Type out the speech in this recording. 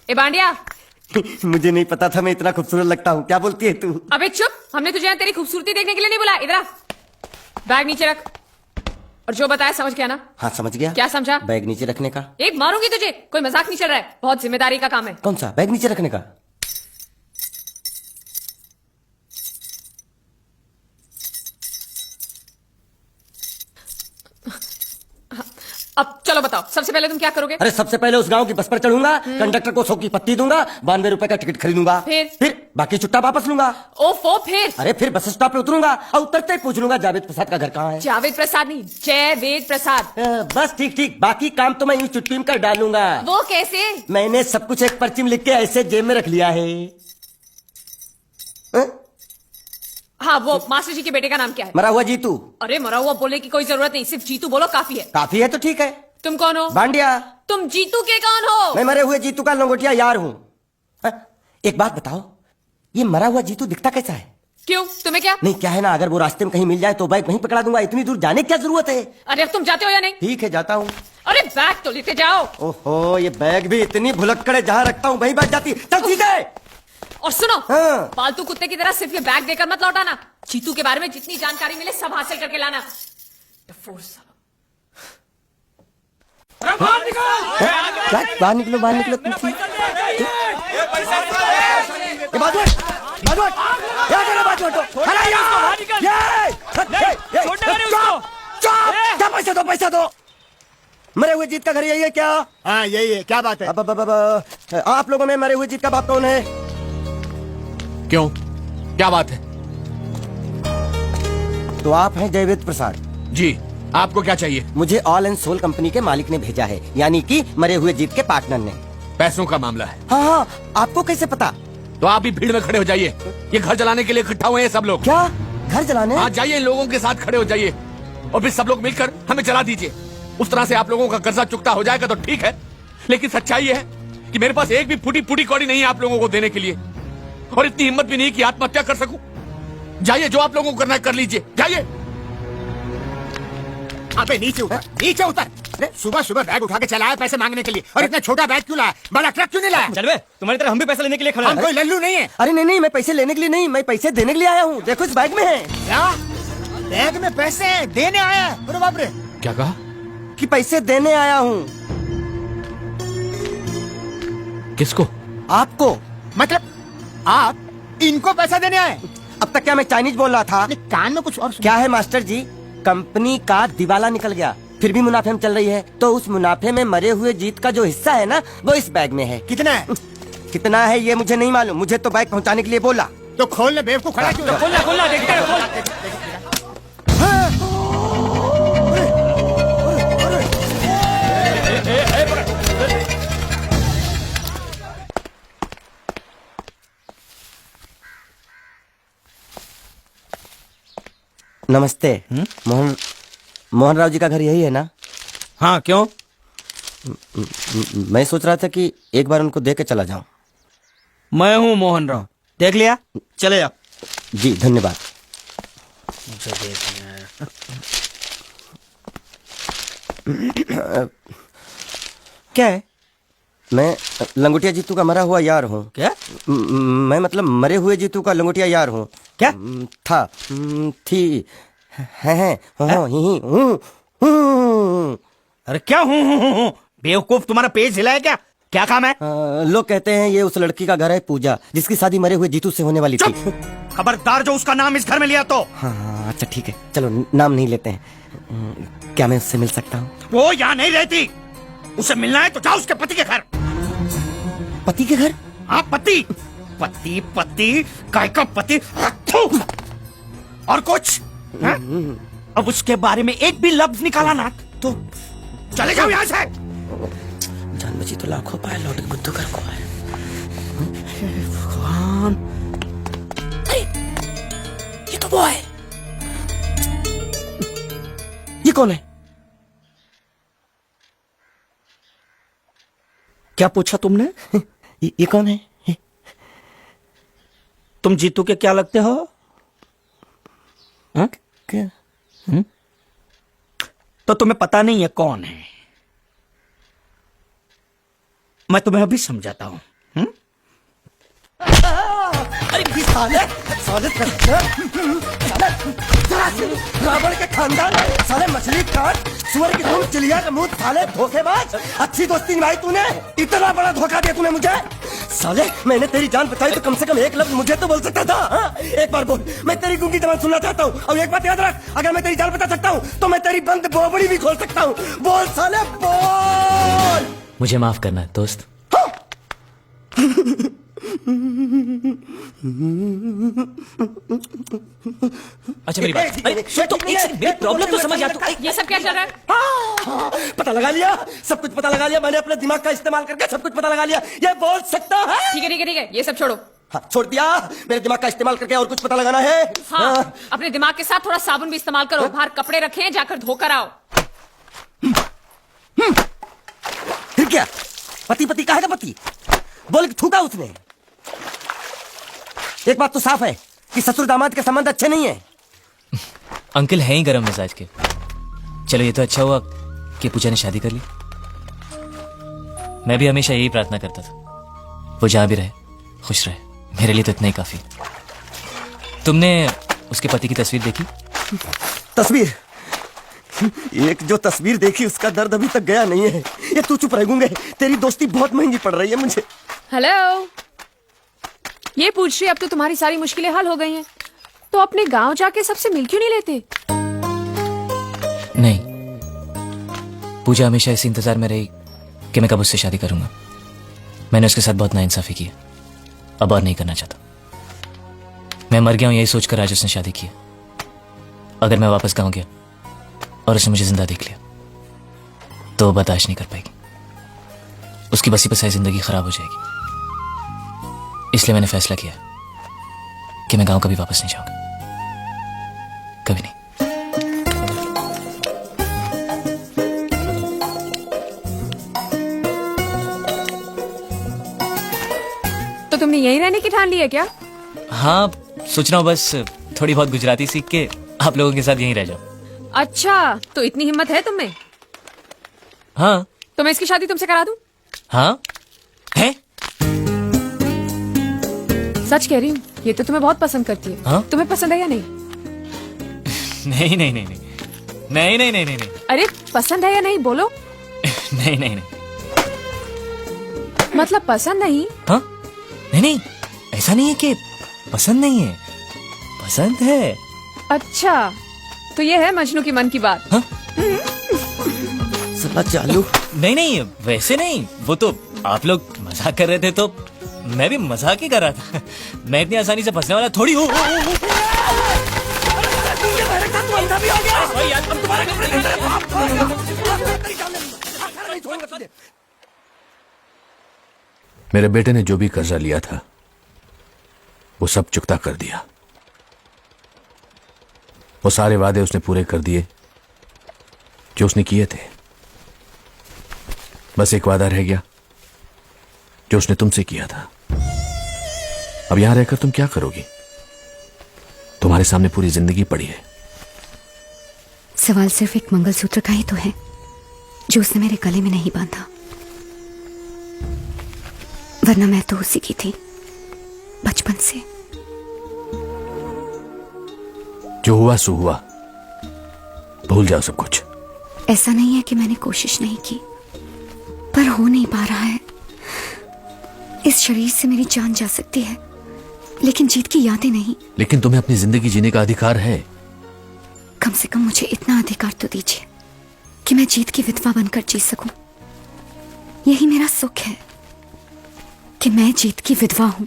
ए बांडिया, मुझे नहीं पता था मैं इतना खूबसूरत लगता हूँ। क्या बोलती है तू? अबे चुप, हमने तुझे यहाँ तेरी खूबसूरती देखने के लिए नहीं बुलाया। इधर आ, बैग नीचे रख। और जो बताया समझ गया ना? हाँ समझ गया। क्या समझा? बैग नीचे रखने का। एक मारूंगी तुझे, कोई मजाक नहीं चल रहा है, बहुत जिम्मेदारी का काम है। कौन सा? बैग नीचे रखने का। अब चलो बताओ, सबसे पहले तुम क्या करोगे? अरे सबसे पहले उस गांव की बस पर चढ़ूंगा, कंडक्टर को 100 की पत्ती दूंगा, 92 रुपए का टिकट खरीदूंगा। फिर बाकी छुट्टा वापस लूंगा। ओफो, फिर? अरे फिर बस स्टॉप पे उतरूंगा और उतरते ही पूछ लूंगा जावेद प्रसाद का घर कहाँ है। जावेद प्रसाद नहीं, जयवेद प्रसाद। बस ठीक ठीक, बाकी काम तो मैं यूं चुटकी में कर डालूंगा। वो कैसे? मैंने सब कुछ एक पर्ची में लिख के ऐसे जेब में रख लिया है। हाँ, वो मास्टर जी के बेटे का नाम क्या है? मरा हुआ जीतू। अरे मरा हुआ बोलने की कोई जरूरत नहीं, सिर्फ जीतू बोलो काफी है। काफी है तो ठीक है। तुम कौन हो? बांडिया। तुम जीतू के कौन हो? मैं मरे हुए जीतू का लंगोटिया यार हूँ। एक बात बताओ, ये मरा हुआ जीतू दिखता कैसा है? क्यों, तुम्हें क्या? नहीं क्या है ना, अगर वो रास्ते में कहीं मिल जाए तो बैग वहीं पकड़ा दूंगा। इतनी दूर जाने की क्या जरूरत है? अरे अब तुम जाते हो या नहीं? ठीक है जाता हूँ। अरे बैग तो लेते जाओ। ओहो, ये बैग भी इतनी भुलक्कड़ जहाँ रखता हूँ वहीं बैठ जाती। चल ठीक है। और सुनो, हाँ। पालतू कुत्ते की तरह सिर्फ ये बैग देकर मत लौटाना। जीतू के बारे में जितनी जानकारी मिले सब हासिल करके लाना। बाहर निकलो, बाहर निकलो तुम। पैसा दो, पैसा दो। मरे हुए जीत का घर यही है क्या? हाँ यही है। क्या बात है? अब आप लोगों में मरे हुए जीत का बाप कौन है? क्यों, क्या बात है? तो आप हैं जयवेद प्रसाद जी, आपको क्या चाहिए? मुझे ऑल एंड सोल कंपनी के मालिक ने भेजा है, यानी कि मरे हुए जीत के पार्टनर ने। पैसों का मामला है। हाँ हाँ, आपको कैसे पता? तो आप भी भीड़ में खड़े हो जाइए, ये घर जलाने के लिए इकट्ठा हुए हैं सब लोग। क्या घर जलाने? आज जाइए, इन लोगों के साथ खड़े हो जाइए और फिर सब लोग मिलकर हमें जला दीजिए। उस तरह से आप लोगों का कर्जा चुकता हो जाएगा तो ठीक है, लेकिन सच्चाई है कि मेरे पास एक भी फूटी फूटी कौड़ी नहीं है आप लोगों को देने के लिए, और इतनी हिम्मत भी नहीं कि आत्महत्या कर सकूं। जाइए, जो आप लोगों को करना है कर लीजिए, जाइए। अबे नीचे उतर, नीचे उतर। अरे सुबह सुबह बैग उठा के चला है पैसे मांगने के लिए, और इतना छोटा बैग क्यों लाया? बड़ा ट्रक क्यों नहीं लाया? चल बे, तुम्हारी तरह हम भी पैसे लेने के लिए खड़े हैं। हम कोई लल्लू नहीं है। अरे नहीं नहीं, मैं पैसे लेने के लिए नहीं, मैं पैसे देने के लिए आया हूँ। देखो इस बैग में है। क्या बैग में पैसे हैं? देने आया है? अरे बाप रे। क्या कहा? कि पैसे देने आया हूँ। किसको? आपको। मतलब आप इनको पैसा देने आए? अब तक क्या मैं चाइनीज बोल रहा था? कान में कुछ और क्या है मास्टर जी, कंपनी का दिवाला निकल गया, फिर भी मुनाफे में चल रही है, तो उस मुनाफे में मरे हुए जीत का जो हिस्सा है ना, वो इस बैग में है। कितना है? कितना है ये मुझे नहीं मालूम, मुझे तो बैग पहुंचाने के लिए बोला। तो खोल ले, बेवकूफ खड़ा क्यों है? खोलना खोलना, देखते हैं, खोल। नमस्ते। मोहन राव जी का घर यही है ना? हाँ क्यों? मैं सोच रहा था कि एक बार उनको देख के चला जाऊं। मैं हूँ मोहन राव, देख लिया, चले आप। जी धन्यवाद। मुझे देखना है। क्या है? मैं लंगोटिया जीतू का मरा हुआ यार हूँ। क्या? मैं मतलब मरे हुए जीतू का लंगोटिया यार हूँ। क्या? था, थी, है, हूँ। अरे क्या हूँ? बेवकूफ, तुम्हारा पेज हिला है क्या? क्या काम है? लोग कहते हैं ये उस लड़की का घर है पूजा, जिसकी शादी मरे हुए जीतू से होने वाली थी। खबरदार जो उसका नाम इस घर में लिया तो। हाँ अच्छा ठीक है, चलो नाम नहीं लेते हैं। क्या मैं उससे मिल सकता हूँ? वो यहाँ नहीं रहती, उसे मिलना है तो जाओ उसके पति के घर। पति के घर? हाँ पति, पति पति, काय का पति। और कुछ है? अब उसके बारे में एक भी लफ्ज निकाला ना तो चले जाओ यहाँ से। जान बची तो लाखों पाए, लौट के बुद्धू घर को आए। भगवान, ये तो वो है। ये कौन है? क्या पूछा तुमने? ये कौन है? तुम जीतू के क्या लगते हो? हाँ? क्या? तो तुम्हें पता नहीं है कौन है? मैं तुम्हें अभी समझाता हूं। अरे साले साले रावण के खानदान साले मछली काट सुअर की तुम चिड़िया का मुंह साले धोखेबाज। अच्छी दोस्ती निभाई तूने, इतना बड़ा धोखा दिया तूने मुझे। साले मैंने तेरी जान बचाई तो कम से कम एक लफ्ज मुझे तो बोल सकता था। हाँ? एक बार बोल, मैं तेरी गूंगी जबान सुनना चाहता हूँ। और एक बात याद रख, अगर मैं तेरी जान बचा सकता हूँ तो मैं तेरी बंद बोबड़ी भी खोल सकता हूँ। बोल साले बोल। मुझे माफ करना है दोस्त। अच्छा मेरी बात, अरे सुन तो एक सेकंड, मेरी प्रॉब्लम तो समझ आ तू। ये सब क्या चल रहा है? पता लगा लिया, सब कुछ पता लगा लिया मैंने, अपने दिमाग का इस्तेमाल करके सब कुछ पता लगा लिया। ये बोल सकता है? ठीक है ठीक है ठीक है, ये सब छोड़ो। हाँ, छोड़ दिया। मेरे दिमाग का इस्तेमाल करके और कुछ पता लगाना है? हाँ, अपने दिमाग के साथ थोड़ा साबुन भी इस्तेमाल करो। बाहर कपड़े रखे हैं, जाकर धोकर आओ। फिर क्या? पति पति कहा था पति? बोल के थूका उसने। एक बात तो साफ है कि ससुर दामाद के संबंध अच्छे नहीं है। अंकल हैं ही गरम मिजाज के। चलो ये तो अच्छा हुआ कि पूजा ने शादी कर ली। मैं भी हमेशा यही प्रार्थना करता था, वो जहां भी रहे खुश रहे। मेरे लिए तो इतना ही काफी। तुमने उसके पति की तस्वीर देखी? तस्वीर? एक जो तस्वीर देखी उसका दर्द अभी तक गया नहीं है। ये तू चुप रह गूंगे, तेरी दोस्ती बहुत महंगी पड़ रही है मुझे। हेलो, ये पूछ रही अब तो तुम्हारी सारी मुश्किलें हल हो गई हैं, तो अपने गांव जाके सबसे मिल क्यों नहीं लेते? नहीं, पूजा हमेशा इस इंतजार में रही कि मैं कब उससे शादी करूंगा। मैंने उसके साथ बहुत नाइंसाफी की, अब और नहीं करना चाहता। मैं मर गया हूं यही सोचकर आज उसने शादी की। अगर मैं वापस गांव गया और उसने मुझे जिंदा देख लिया तो वो बर्दाश्त नहीं कर पाएगी। उसकी बसी बसाई जिंदगी खराब हो जाएगी। इसलिए मैंने फैसला किया कि मैं गांव कभी वापस नहीं जाऊंगा, कभी नहीं। तो तुमने यहीं रहने की ठान ली है क्या? हाँ, सोच रहा हूँ बस थोड़ी बहुत गुजराती सीख के आप लोगों के साथ यहीं रह जाऊं। अच्छा, तो इतनी हिम्मत है तुम में? हाँ तो मैं इसकी शादी तुमसे करा दूं? हाँ है। सच कह रही हूँ, ये तो तुम्हें बहुत पसंद करती है। हाँ? तुम्हें पसंद है या नहीं? नहीं नहीं नहीं नहीं नहीं नहीं नहीं नहीं नहीं अरे पसंद है या नहीं बोलो? नहीं नहीं नहीं। मतलब पसंद नहीं? हाँ नहीं नहीं, ऐसा नहीं है कि पसंद नहीं है, पसंद है। अच्छा, तो ये है मजनू की मन की बात। हाँ? साला चालू। नहीं नहीं, वैसे नहीं, वो तो आप लोग मजाक कर रहे थे तो मैं भी मजाक ही कर रहा था। मैं इतनी आसानी से फंसने वाला थोड़ी हूँ। मेरे बेटे ने जो भी कर्जा लिया था वो सब चुकता कर दिया। वो सारे वादे उसने पूरे कर दिए जो उसने किए थे। बस एक वादा रह गया जो उसने तुमसे किया था। अब यहां रहकर तुम क्या करोगी? तुम्हारे सामने पूरी जिंदगी पड़ी है। सवाल सिर्फ एक मंगलसूत्र का ही तो है जो उसने मेरे गले में नहीं बांधा, वरना मैं तो उसी की थी बचपन से। जो हुआ सो हुआ, भूल जाओ सब कुछ। ऐसा नहीं है कि मैंने कोशिश नहीं की, पर हो नहीं पा रहा है। इस शरीर से मेरी जान जा सकती है, लेकिन जीत की यादें नहीं। लेकिन तुम्हें अपनी जिंदगी जीने का अधिकार है। कम से कम मुझे इतना अधिकार तो दीजिए कि मैं जीत की विधवा बनकर जी सकूं। यही मेरा सुख है कि मैं जीत की विधवा हूं।